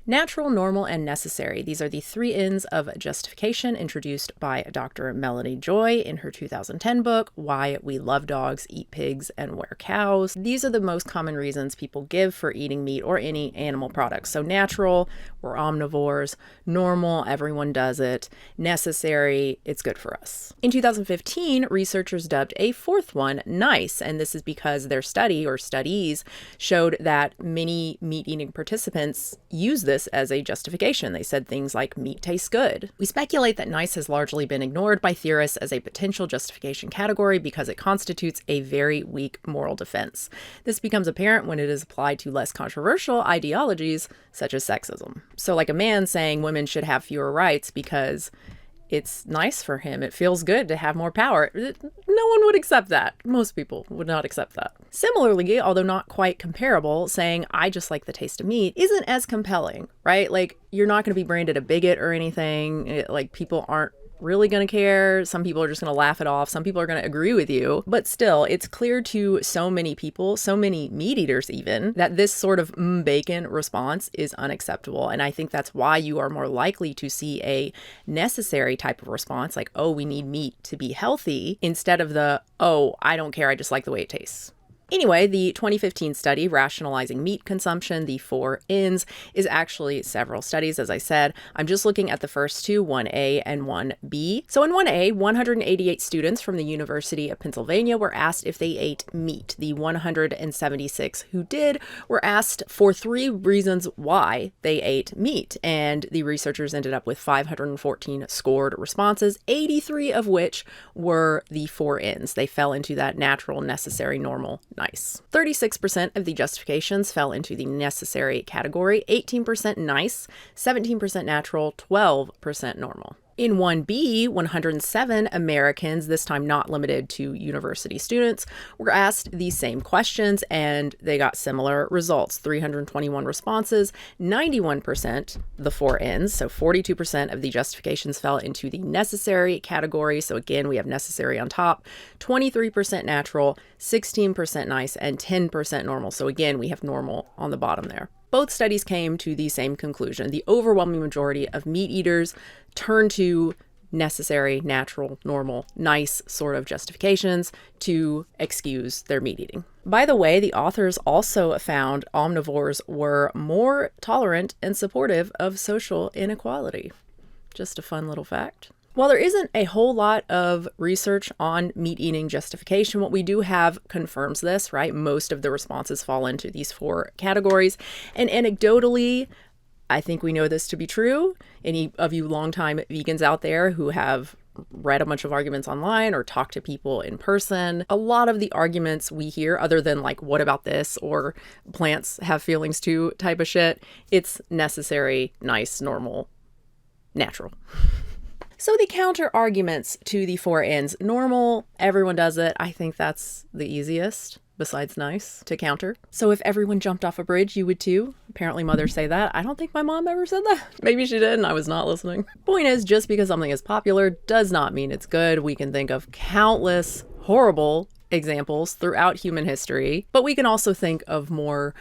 Natural, normal, and necessary. These are the 3 N's of justification introduced by Dr. Melanie Joy in her 2010 book, Why We Love Dogs, Eat Pigs, and Wear Cows. These are the most common reasons people give for eating meat or any animal products. So natural, we're omnivores. Normal, everyone does it. Necessary, it's good for us. In 2015, researchers dubbed a 4th one nice, and this is because their study or studies showed that many meat-eating participants use this as a justification. They said things like meat tastes good. We speculate that nice has largely been ignored by theorists as a potential justification category because it constitutes a very weak moral defense. This becomes apparent when it is applied to less controversial ideologies such as sexism. So like a man saying women should have fewer rights because it's nice for him. It feels good to have more power. No one would accept that. Most people would not accept that. Similarly, although not quite comparable, saying I just like the taste of meat isn't as compelling, right? Like you're not going to be branded a bigot or anything. Like people aren't really going to care. Some people are just going to laugh it off. Some people are going to agree with you. But still, it's clear to so many people, so many meat eaters even, that this sort of bacon response is unacceptable. And I think that's why you are more likely to see a necessary type of response, like, oh, we need meat to be healthy, instead of the, oh, I don't care, I just like the way it tastes. Anyway, the 2015 study, Rationalizing Meat Consumption, the 4 N's, is actually several studies, as I said. I'm just looking at the first 2, 1A and 1B. So in 1A, 188 students from the University of Pennsylvania were asked if they ate meat. The 176 who did were asked for 3 reasons why they ate meat. And the researchers ended up with 514 scored responses, 83 of which were the 4 N's. They fell into that natural, necessary, normal, nice. 36% of the justifications fell into the necessary category, 18% nice, 17% natural, 12% normal. In 1B, 107 Americans, this time not limited to university students, were asked these same questions and they got similar results. 321 responses, 91% the 4 N's, so 42% of the justifications fell into the necessary category. So again, we have necessary on top, 23% natural, 16% nice, and 10% normal. So again, we have normal on the bottom there. Both studies came to the same conclusion. The overwhelming majority of meat eaters turn to necessary, natural, normal, nice sort of justifications to excuse their meat eating. By the way, the authors also found omnivores were more tolerant and supportive of social inequality. Just a fun little fact. While there isn't a whole lot of research on meat eating justification, what we do have confirms this, right? Most of the responses fall into these 4 categories. And anecdotally, I think we know this to be true. Any of you longtime vegans out there who have read a bunch of arguments online or talked to people in person, a lot of the arguments we hear, other than like, what about this, or plants have feelings too type of shit, it's necessary, nice, normal, natural. So the counter arguments to the 4 N's, normal, everyone does it. I think that's the easiest, besides nice, to counter. So if everyone jumped off a bridge, you would too. Apparently mothers say that. I don't think my mom ever said that. Maybe she did and I was not listening. Point is, just because something is popular does not mean it's good. We can think of countless horrible examples throughout human history, but we can also think of more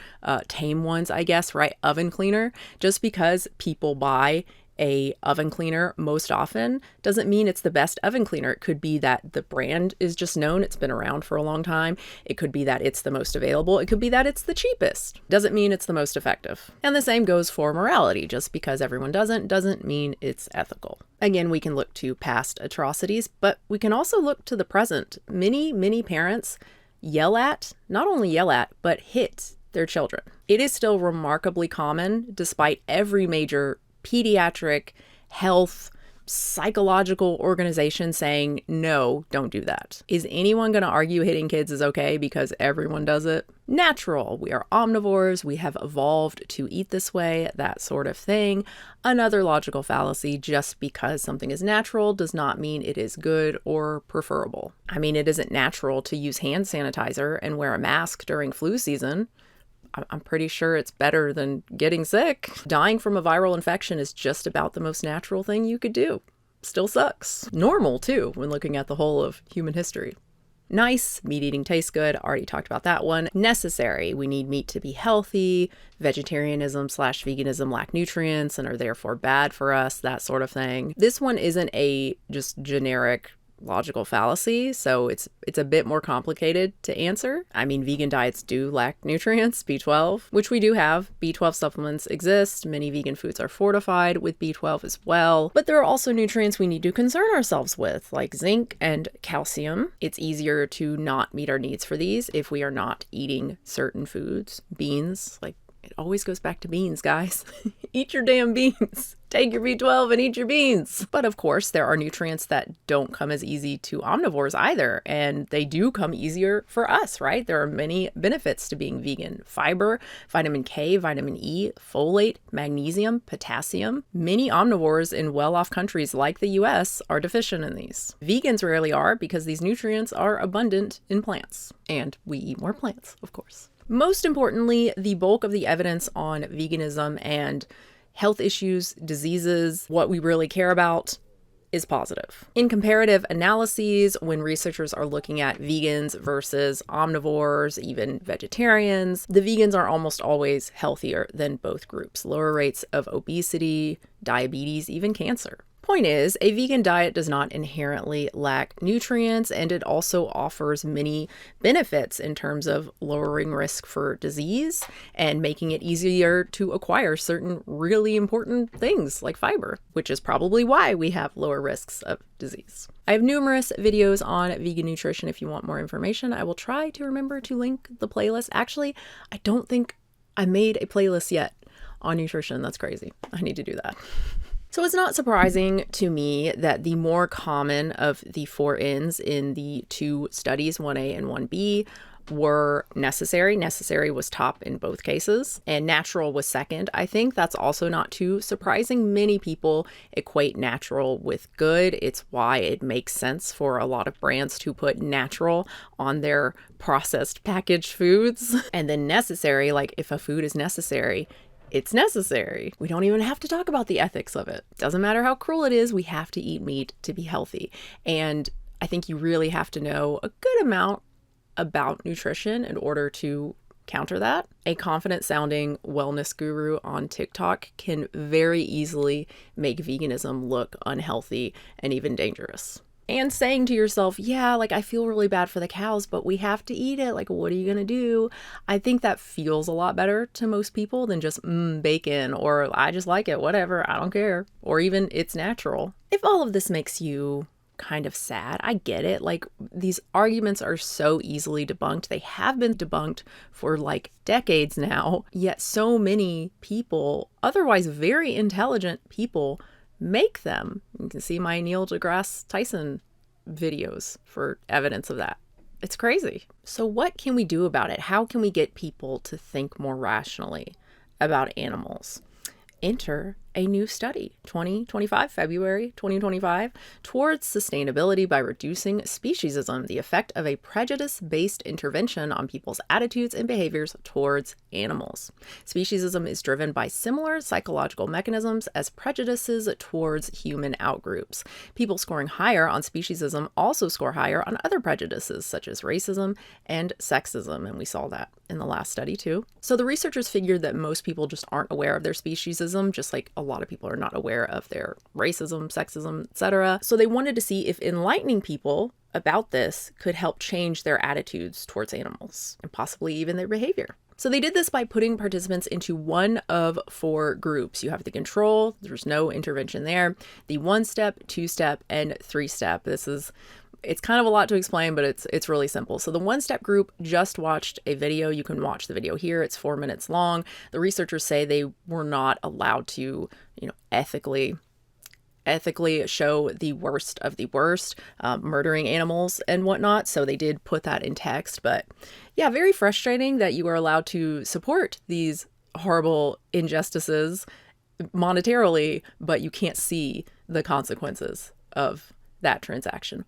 tame ones, I guess, right? Oven cleaner. Just because people buy a oven cleaner most often doesn't mean it's the best oven cleaner. It could be that the brand is just known, it's been around for a long time. It could be that it's the most available. It could be that it's the cheapest. Doesn't mean it's the most effective. And the same goes for morality. Just because everyone doesn't mean it's ethical. Again, we can look to past atrocities, but we can also look to the present. Many parents not only yell at, but hit their children. It is still remarkably common, despite every major pediatric health psychological organization saying, no, don't do that. Is anyone going to argue hitting kids is okay because everyone does it? Natural. We are omnivores. We have evolved to eat this way, that sort of thing. Another logical fallacy. Just because something is natural does not mean it is good or preferable. I mean, it isn't natural to use hand sanitizer and wear a mask during flu season. I'm pretty sure it's better than getting sick. Dying from a viral infection is just about the most natural thing you could do. Still sucks. Normal, too, when looking at the whole of human history. Nice, meat eating tastes good. Already talked about that one. Necessary, we need meat to be healthy. Vegetarianism/veganism lack nutrients and are therefore bad for us, that sort of thing. This one isn't a just generic logical fallacy, so it's a bit more complicated to answer. I mean, vegan diets do lack nutrients, B12, which we do have. B12 supplements exist. Many vegan foods are fortified with B12 as well. But there are also nutrients we need to concern ourselves with, like zinc and calcium. It's easier to not meet our needs for these if we are not eating certain foods. Beans, like, it always goes back to beans, guys. Eat your damn beans. Take your B12 and eat your beans. But of course, there are nutrients that don't come as easy to omnivores either, and they do come easier for us, right? There are many benefits to being vegan. Fiber, vitamin K, vitamin E, folate, magnesium, potassium. Many omnivores in well-off countries like the US are deficient in these. Vegans rarely are because these nutrients are abundant in plants, and we eat more plants, of course. Most importantly, the bulk of the evidence on veganism and health issues, diseases, what we really care about, is positive. In comparative analyses, when researchers are looking at vegans versus omnivores, even vegetarians, the vegans are almost always healthier than both groups. Lower rates of obesity, diabetes, even cancer. Point is, a vegan diet does not inherently lack nutrients, and it also offers many benefits in terms of lowering risk for disease and making it easier to acquire certain really important things like fiber, which is probably why we have lower risks of disease. I have numerous videos on vegan nutrition if you want more information. I will try to remember to link the playlist. Actually, I don't think I made a playlist yet on nutrition. That's crazy. I need to do that. So it's not surprising to me that the more common of the 4 Ns in the 2 studies, 1A and 1B, were necessary. Necessary was top in both cases, and natural was second. I think that's also not too surprising. Many people equate natural with good. It's why it makes sense for a lot of brands to put natural on their processed packaged foods. And then necessary, like if a food is necessary, it's necessary. We don't even have to talk about the ethics of it. Doesn't matter how cruel it is, we have to eat meat to be healthy. And I think you really have to know a good amount about nutrition in order to counter that. A confident sounding wellness guru on TikTok can very easily make veganism look unhealthy and even dangerous. And saying to yourself, yeah, like I feel really bad for the cows, but we have to eat it. Like, what are you going to do? I think that feels a lot better to most people than just bacon, or I just like it, whatever, I don't care. Or even it's natural. If all of this makes you kind of sad, I get it. Like, these arguments are so easily debunked. They have been debunked for like decades now, yet so many people, otherwise very intelligent people, make them. You can see my Neil deGrasse Tyson videos for evidence of that. It's crazy. So what can we do about it? How can we get people to think more rationally about animals? Enter a new study, February 2025, towards sustainability by reducing speciesism, the effect of a prejudice-based intervention on people's attitudes and behaviors towards animals. Speciesism is driven by similar psychological mechanisms as prejudices towards human outgroups. People scoring higher on speciesism also score higher on other prejudices, such as racism and sexism, and we saw that in the last study too. So the researchers figured that most people just aren't aware of their speciesism, just like a lot of people are not aware of their racism, sexism, etc. So they wanted to see if enlightening people about this could help change their attitudes towards animals and possibly even their behavior. So they did this by putting participants into one of 4 groups. You have the control, there's no intervention there, the 1-step, 2-step, and 3-step. It's kind of a lot to explain, but it's really simple. So the 1-step group just watched a video. You can watch the video here. It's 4 minutes long. The researchers say they were not allowed to, ethically show the worst of the worst, murdering animals and whatnot. So they did put that in text. But yeah, very frustrating that you are allowed to support these horrible injustices monetarily, but you can't see the consequences of that transaction.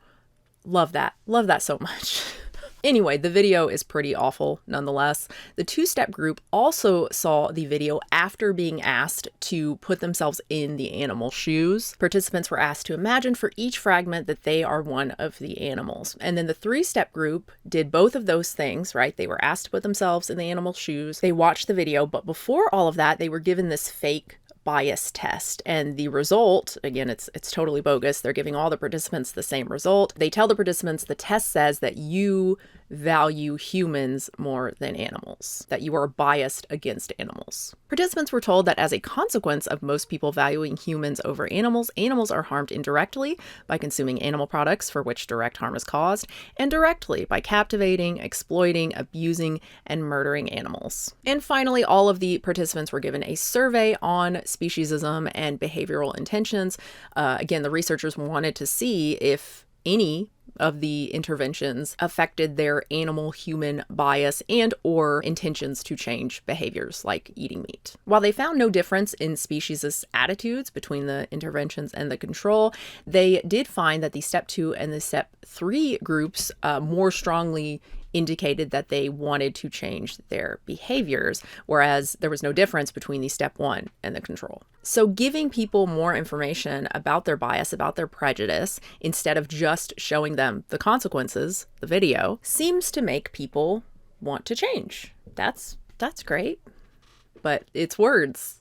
Love that. Love that so much. Anyway, the video is pretty awful nonetheless. The two-step group also saw the video after being asked to put themselves in the animal shoes. Participants were asked to imagine for each fragment that they are one of the animals. And then the three-step group did both of those things, right? They were asked to put themselves in the animal shoes. They watched the video, but before all of that, they were given this fake bias test, and the result, again, it's totally bogus. They're giving all the participants the same result. They tell the participants the test says that you value humans more than animals, that you are biased against animals. Participants were told that as a consequence of most people valuing humans over animals, animals are harmed indirectly by consuming animal products for which direct harm is caused, and directly by captivating, exploiting, abusing, and murdering animals. And finally, all of the participants were given a survey on speciesism and behavioral intentions. Again, the researchers wanted to see if any of the interventions affected their animal-human bias and or intentions to change behaviors like eating meat. While they found no difference in speciesist attitudes between the interventions and the control, they did find that the step 2 and the step 3 groups more strongly indicated that they wanted to change their behaviors, whereas there was no difference between the step 1 and the control. So giving people more information about their bias, about their prejudice, instead of just showing them the consequences, the video, seems to make people want to change. That's great. But it's words.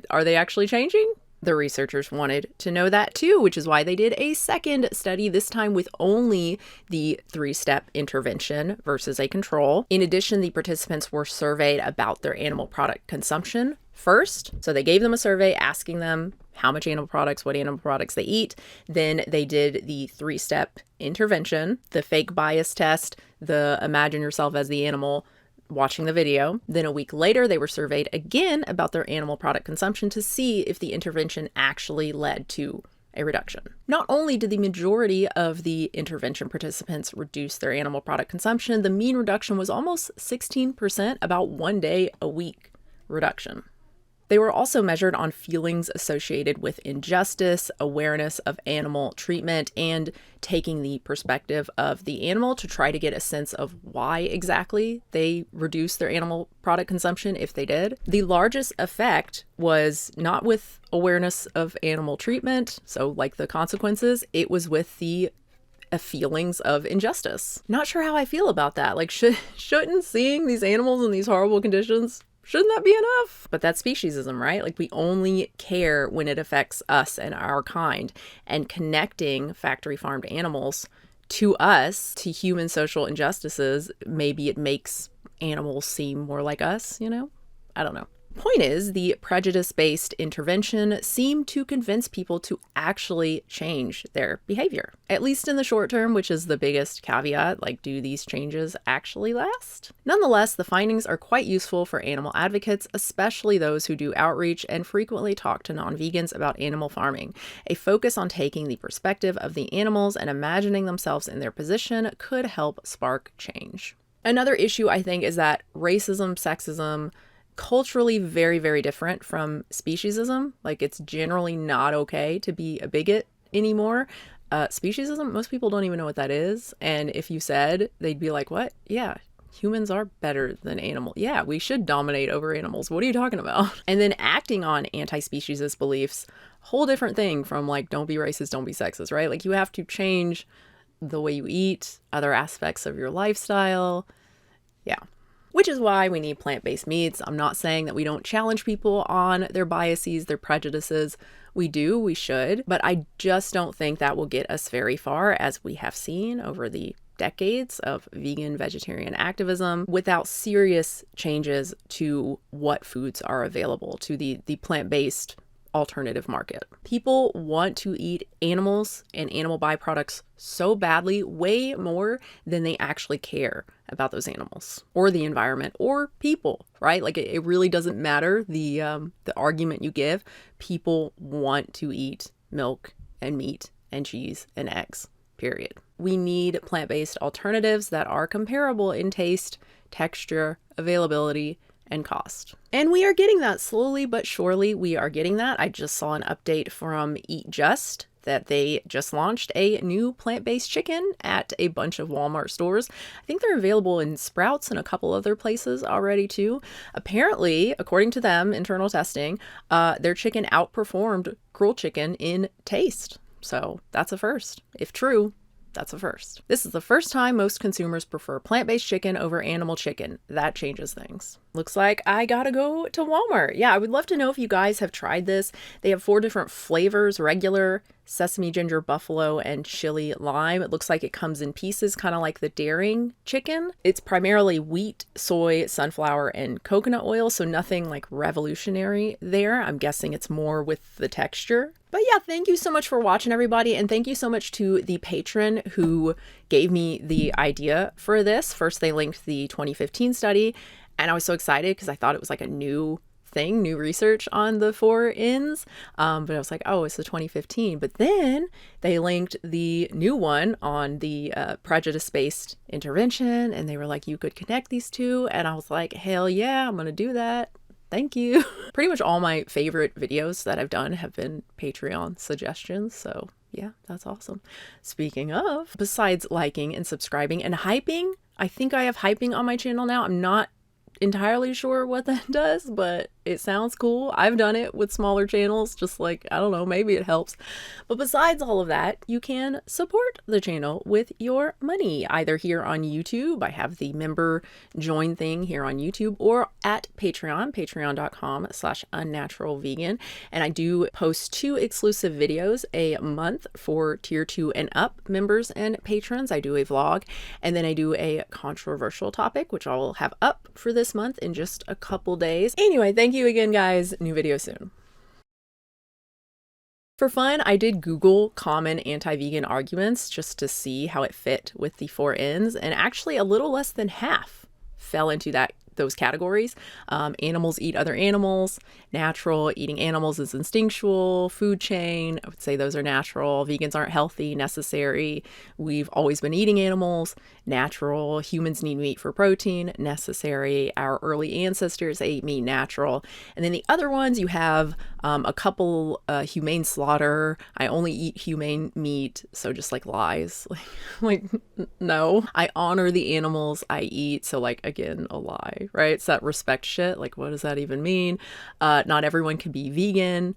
Are they actually changing? The researchers wanted to know that too, which is why they did a second study, this time with only the 3-step intervention versus a control. In addition, the participants were surveyed about their animal product consumption first. So they gave them a survey asking them how much animal products, what animal products they eat. Then they did the 3-step intervention, the fake bias test, the imagine yourself as the animal, watching the video. Then a week later, they were surveyed again about their animal product consumption to see if the intervention actually led to a reduction. Not only did the majority of the intervention participants reduce their animal product consumption, the mean reduction was almost 16%, about 1 day a week reduction. They were also measured on feelings associated with injustice, awareness of animal treatment, and taking the perspective of the animal to try to get a sense of why exactly they reduced their animal product consumption if they did. The largest effect was not with awareness of animal treatment, so like the consequences, it was with the feelings of injustice. Not sure how I feel about that. Like, shouldn't seeing these animals in these horrible conditions, shouldn't that be enough? But that's speciesism, right? Like, we only care when it affects us and our kind. And connecting factory farmed animals to us, to human social injustices, maybe it makes animals seem more like us, you know? I don't know. Point is, the prejudice-based intervention seemed to convince people to actually change their behavior, at least in the short term, which is the biggest caveat. Like, do these changes actually last? Nonetheless, the findings are quite useful for animal advocates, especially those who do outreach and frequently talk to non-vegans about animal farming. A focus on taking the perspective of the animals and imagining themselves in their position could help spark change. Another issue, I think, is that racism, sexism, culturally very, very different from speciesism. Like, it's generally not okay to be a bigot anymore. Speciesism, most people don't even know what that is. And if you said, they'd be like, what? Yeah, humans are better than animals. Yeah, we should dominate over animals. What are you talking about? And then acting on anti-speciesist beliefs, whole different thing from like, don't be racist, don't be sexist, right? Like, you have to change the way you eat, other aspects of your lifestyle. Yeah. Which is why we need plant-based meats. I'm not saying that we don't challenge people on their biases, their prejudices. We do, we should, but I just don't think that will get us very far, as we have seen over the decades of vegan, vegetarian activism, without serious changes to what foods are available, to the plant-based alternative market. People want to eat animals and animal byproducts so badly, way more than they actually care about those animals or the environment or people, right? Like, it really doesn't matter the argument you give. People want to eat milk and meat and cheese and eggs, period. We need plant-based alternatives that are comparable in taste, texture, availability, and cost. And we are getting that slowly but surely. We are getting that. I just saw an update from Eat Just that they just launched a new plant-based chicken at a bunch of Walmart stores. I think they're available in Sprouts and a couple other places already too. Apparently, according to them, internal testing, their chicken outperformed Cruel chicken in taste. So that's a first. If true, that's a first. This is the first time most consumers prefer plant-based chicken over animal chicken. That changes things. Looks like I gotta go to Walmart. Yeah, I would love to know if you guys have tried this. They have 4 different flavors: regular, sesame, ginger, buffalo, and chili lime. It looks like it comes in pieces, kind of like the Daring chicken. It's primarily wheat, soy, sunflower, and coconut oil, so nothing like revolutionary there. I'm guessing it's more with the texture. But yeah, thank you so much for watching, everybody. And thank you so much to the patron who gave me the idea for this. First, they linked the 2015 study, and I was so excited because I thought it was like a new thing, new research on the 4 ins. But I was like, oh, it's the 2015. But then they linked the new one on the prejudice-based intervention, and they were like, you could connect these two. And I was like, hell yeah, I'm going to do that. Thank you. Pretty much all my favorite videos that I've done have been Patreon suggestions. So yeah, that's awesome. Speaking of, besides liking and subscribing and hyping, I think I have hyping on my channel now. I'm not entirely sure what that does, but it sounds cool. I've done it with smaller channels, just like, I don't know, maybe it helps. But besides all of that, you can support the channel with your money, either here on YouTube. I have the member join thing here on YouTube, or at Patreon, patreon.com/unnaturalvegan. And I do post 2 exclusive videos a month for tier 2 and up members and patrons. I do a vlog, and then I do a controversial topic, which I'll have up for this month in just a couple days. Anyway, thank you again, guys. New video soon. For fun, I did Google common anti-vegan arguments just to see how it fit with the 4 ins, and actually a little less than half fell into those categories. Animals eat other animals, natural, eating animals is instinctual, food chain, I would say those are natural, vegans aren't healthy, necessary, we've always been eating animals, natural, humans need meat for protein, necessary, our early ancestors ate meat, natural. And then the other ones, you have a couple humane slaughter, I only eat humane meat, so just like lies, like no, I honor the animals I eat, so like again, a lie, right? It's that respect shit. Like, what does that even mean? Not everyone can be vegan.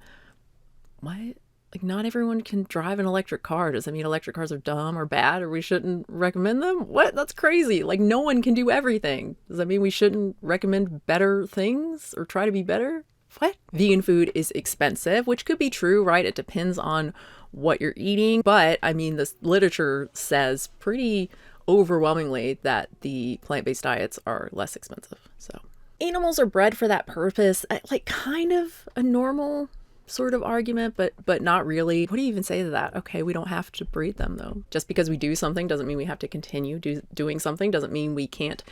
What? Like, not everyone can drive an electric car. Does that mean electric cars are dumb or bad, or we shouldn't recommend them? What? That's crazy. Like, no one can do everything. Does that mean we shouldn't recommend better things or try to be better? What? Vegan food is expensive, which could be true, right? It depends on what you're eating. But I mean, this literature says pretty overwhelmingly that the plant-based diets are less expensive. So animals are bred for that purpose. Like, kind of a normal sort of argument, but not really. What do you even say to that? Okay, we don't have to breed them though. Just because we do something doesn't mean we have to continue doing something, doesn't mean we can't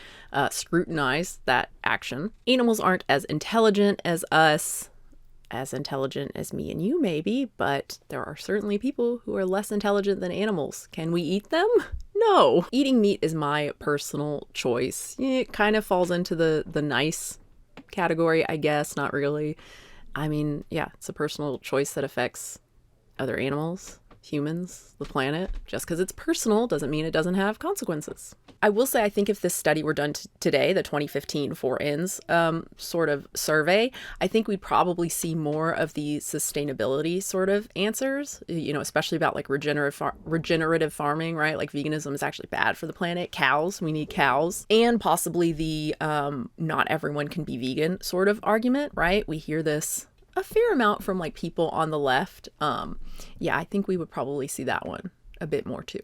scrutinize that action. Animals aren't as intelligent as us, as intelligent as me and you maybe, but there are certainly people who are less intelligent than animals. Can we eat them? No. Eating meat is my personal choice. It kind of falls into the nice category, I guess. Not really. I mean, yeah, it's a personal choice that affects other animals, humans, the planet. Just because it's personal doesn't mean it doesn't have consequences. I will say, I think if this study were done today, the 2015 4 ins sort of survey, I think we'd probably see more of the sustainability sort of answers, you know, especially about like regenerative farming, right? Like veganism is actually bad for the planet. Cows, we need cows. And possibly the not everyone can be vegan sort of argument, right? We hear this a fair amount from like people on the left. Yeah, I think we would probably see that one a bit more too.